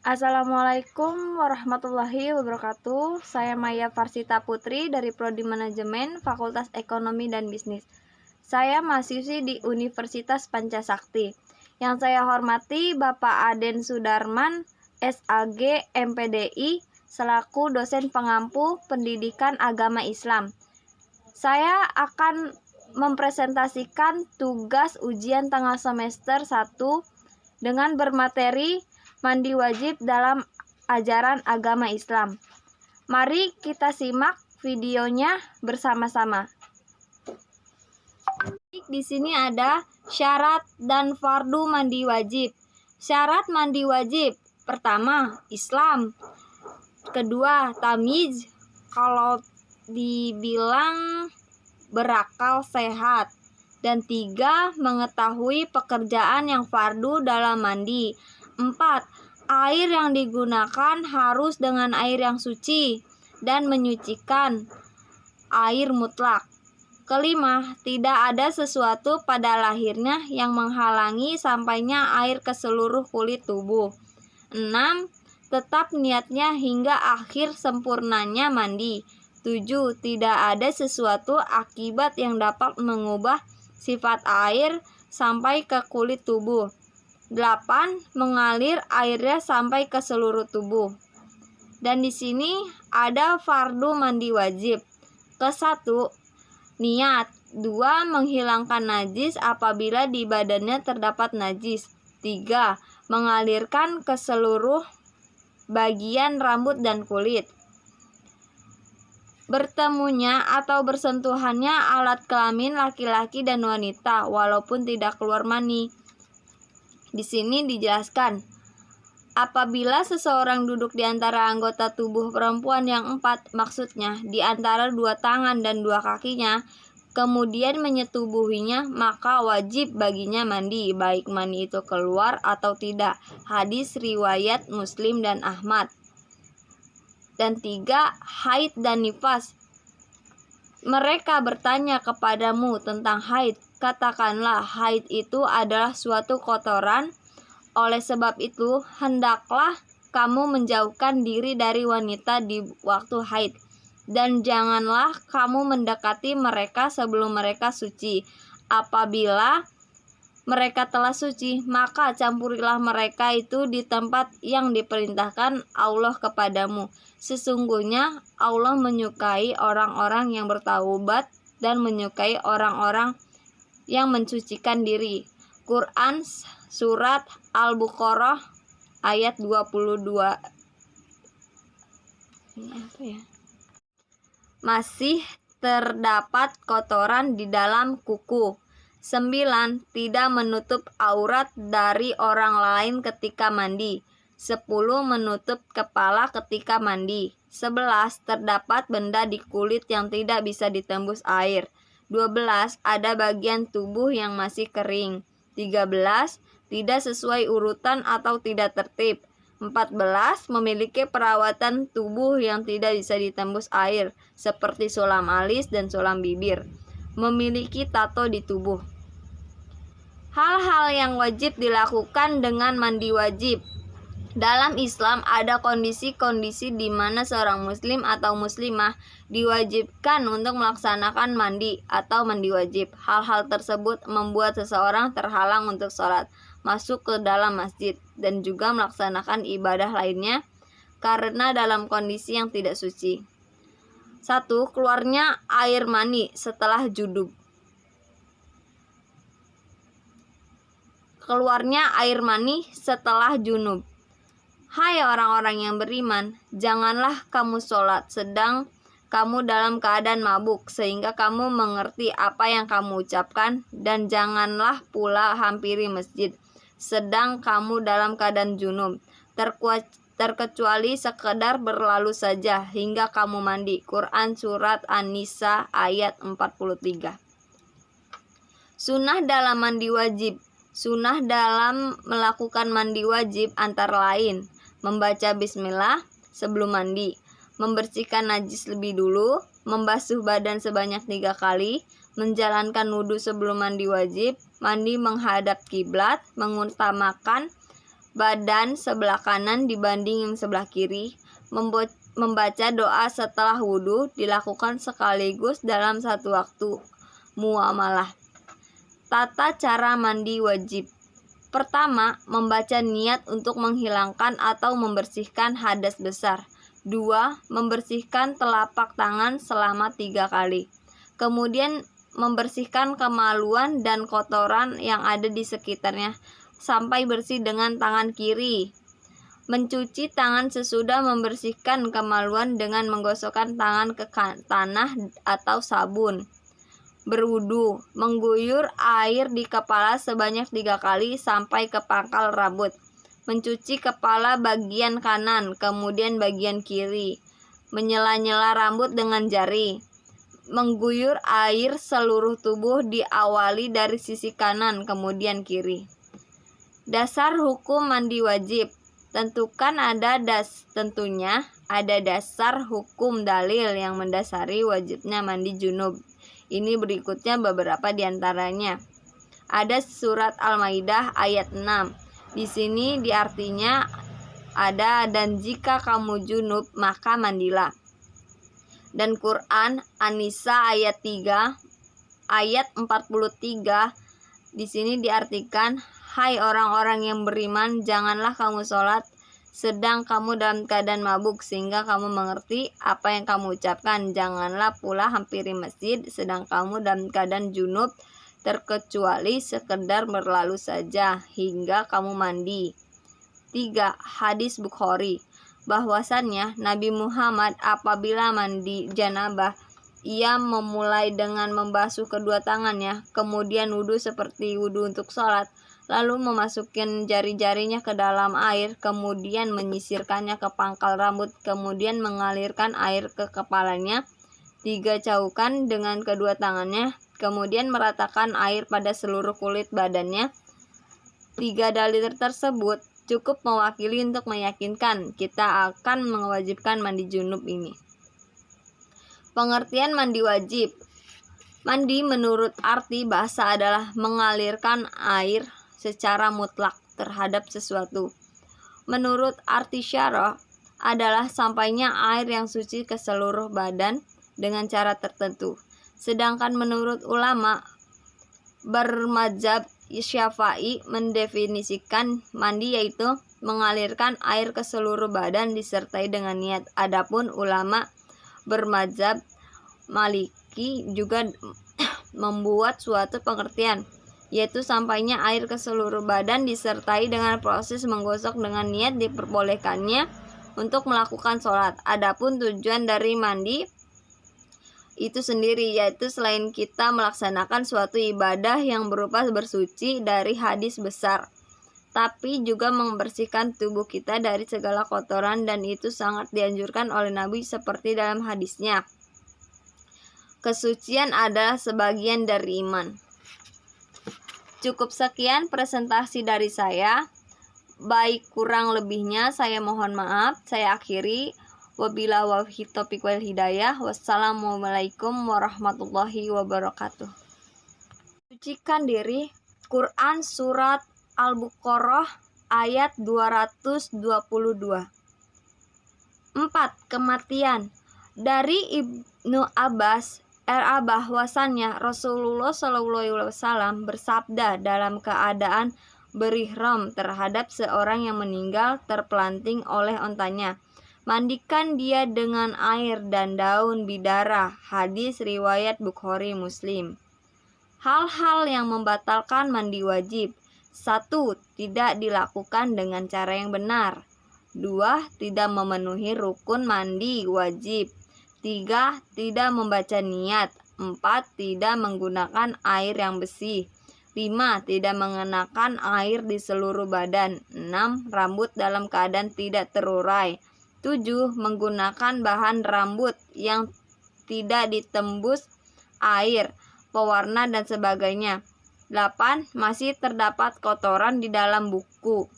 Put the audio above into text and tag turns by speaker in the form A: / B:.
A: Assalamualaikum warahmatullahi wabarakatuh. Saya Maya Farsita Putri dari Prodi Manajemen Fakultas Ekonomi dan Bisnis. Saya mahasiswi di Universitas Pancasakti. Yang saya hormati Bapak Aden Sudarman, SAG, MPDI, selaku dosen pengampu Pendidikan Agama Islam. Saya akan mempresentasikan tugas ujian tengah semester 1 dengan bermateri mandi wajib dalam ajaran agama Islam. Mari kita simak videonya bersama-sama. Di sini ada syarat dan fardu mandi wajib. Syarat mandi wajib: pertama, Islam. Kedua, tamyiz, kalau dibilang berakal sehat. Dan 3, mengetahui pekerjaan yang fardu dalam mandi. 4, air yang digunakan harus dengan air yang suci dan menyucikan, air mutlak. Kelima, tidak ada sesuatu pada lahirnya yang menghalangi sampainya air ke seluruh kulit tubuh. 6, tetap niatnya hingga akhir sempurnanya mandi. 7, tidak ada sesuatu akibat yang dapat mengubah sifat air sampai ke kulit tubuh. 8, mengalir airnya sampai ke seluruh tubuh. Dan di sini ada fardu mandi wajib. Ke-1, niat. 2, menghilangkan najis apabila di badannya terdapat najis. 3, mengalirkan ke seluruh bagian rambut dan kulit. Bertemunya atau bersentuhannya alat kelamin laki-laki dan wanita walaupun tidak keluar mani. Di sini dijelaskan, apabila seseorang duduk di antara anggota tubuh perempuan yang 4, maksudnya di antara 2 tangan dan 2 kakinya, kemudian menyetubuhinya, maka wajib baginya mandi, baik mani itu keluar atau tidak. Hadis riwayat Muslim dan Ahmad. Dan 3, haid dan nifas. Mereka bertanya kepadamu tentang haid. Katakanlah, haid itu adalah suatu kotoran. Oleh sebab itu, hendaklah kamu menjauhkan diri dari wanita di waktu haid. Dan janganlah kamu mendekati mereka sebelum mereka suci. Apabila mereka telah suci, maka campurilah mereka itu di tempat yang diperintahkan Allah kepadamu. Sesungguhnya Allah menyukai orang-orang yang bertaubat dan menyukai orang-orang yang mensucikan diri. Quran Surat Al-Baqarah ayat 22. Ini apa ya? Masih terdapat kotoran di dalam kuku. 9, tidak menutup aurat dari orang lain ketika mandi. 10, menutup kepala ketika mandi. 11, terdapat benda di kulit yang tidak bisa ditembus air. 12, ada bagian tubuh yang masih kering. 13, tidak sesuai urutan atau tidak tertib. 14, memiliki perawatan tubuh yang tidak bisa ditembus air, seperti sulam alis dan sulam bibir. Memiliki tato di tubuh. Hal-hal yang wajib dilakukan dengan mandi wajib. Dalam Islam ada kondisi-kondisi di mana seorang muslim atau muslimah diwajibkan untuk melaksanakan mandi atau mandi wajib. Hal-hal tersebut membuat seseorang terhalang untuk sholat, masuk ke dalam masjid, dan juga melaksanakan ibadah lainnya karena dalam kondisi yang tidak suci. 1. Keluarnya air mani setelah junub. Keluarnya air mani setelah junub. Hai orang-orang yang beriman, janganlah kamu sholat sedang kamu dalam keadaan mabuk, sehingga kamu mengerti apa yang kamu ucapkan, dan janganlah pula hampiri masjid sedang kamu dalam keadaan junub, terkecuali sekedar berlalu saja hingga kamu mandi. Quran Surat An-Nisa ayat 43. Sunnah dalam mandi wajib. Sunnah dalam melakukan mandi wajib antara lain: membaca bismillah sebelum mandi, membersihkan najis lebih dulu, membasuh badan sebanyak 3 kali, menjalankan wudhu sebelum mandi wajib, mandi menghadap kiblat, mengutamakan badan sebelah kanan dibanding yang sebelah kiri. Membaca doa setelah wudhu dilakukan sekaligus dalam satu waktu. Muamalah. Tata cara mandi wajib. Pertama, membaca niat untuk menghilangkan atau membersihkan hadas besar. 2. Membersihkan telapak tangan selama 3 kali. Kemudian membersihkan kemaluan dan kotoran yang ada di sekitarnya sampai bersih dengan tangan kiri. Mencuci tangan sesudah membersihkan kemaluan dengan menggosokkan tangan ke tanah atau sabun. Berwudu, mengguyur air di kepala sebanyak 3 kali sampai ke pangkal rambut. Mencuci kepala bagian kanan, kemudian bagian kiri. Menyela-nyela rambut dengan jari. Mengguyur air seluruh tubuh diawali dari sisi kanan, kemudian kiri. Dasar hukum mandi wajib. Tentunya ada dasar hukum dalil yang mendasari wajibnya mandi junub. Ini berikutnya beberapa diantaranya. Ada surat Al-Maidah ayat 6. Di sini diartinya ada dan jika kamu junub maka mandilah. Dan Quran An-Nisa ayat 3 ayat 43 di sini diartikan, hai orang-orang yang beriman, janganlah kamu sholat sedang kamu dalam keadaan mabuk sehingga kamu mengerti apa yang kamu ucapkan. Janganlah pula hampiri masjid sedang kamu dalam keadaan junub terkecuali sekedar berlalu saja hingga kamu mandi. 3. Hadis Bukhari. Bahwasannya Nabi Muhammad apabila mandi janabah, ia memulai dengan membasuh kedua tangannya, kemudian wudhu seperti wudhu untuk sholat, lalu memasukkan jari-jarinya ke dalam air, kemudian menyisirkannya ke pangkal rambut, kemudian mengalirkan air ke kepalanya 3 caukan dengan kedua tangannya, kemudian meratakan air pada seluruh kulit badannya. 3 dalil tersebut cukup mewakili untuk meyakinkan kita akan mewajibkan mandi junub ini. Pengertian mandi wajib. Mandi menurut arti bahasa adalah mengalirkan air secara mutlak terhadap sesuatu. Menurut arti syarah adalah sampainya air yang suci ke seluruh badan dengan cara tertentu. Sedangkan menurut ulama bermadzhab Syafi'i mendefinisikan mandi yaitu mengalirkan air ke seluruh badan disertai dengan niat. Adapun ulama bermadzhab Maliki juga membuat suatu pengertian yaitu sampainya air ke seluruh badan disertai dengan proses menggosok dengan niat diperbolehkannya untuk melakukan sholat. Adapun tujuan dari mandi itu sendiri yaitu selain kita melaksanakan suatu ibadah yang berupa bersuci dari hadis besar, tapi juga membersihkan tubuh kita dari segala kotoran, dan itu sangat dianjurkan oleh Nabi seperti dalam hadisnya, kesucian adalah sebagian dari iman. Cukup sekian presentasi dari saya. Baik kurang lebihnya saya mohon maaf. Saya akhiri. Wabillahi taufiq wal hidayah. Wassalamualaikum warahmatullahi wabarakatuh. Sucikan diri. Quran surat Al-Baqarah ayat 222. 4. Kematian. Dari Ibnu Abbas bahwasannya Rasulullah SAW bersabda dalam keadaan berihram terhadap seorang yang meninggal terpelanting oleh ontanya, mandikan dia dengan air dan daun bidara. Hadis riwayat Bukhari Muslim. Hal-hal yang membatalkan mandi wajib. 1. Tidak dilakukan dengan cara yang benar. 2. Tidak memenuhi rukun mandi wajib. 3. Tidak membaca niat. 4. Tidak menggunakan air yang bersih. 5. Tidak mengenakan air di seluruh badan. 6. Rambut dalam keadaan tidak terurai. 7. Menggunakan bahan rambut yang tidak ditembus air, pewarna dan sebagainya. 8. Masih terdapat kotoran di dalam buku.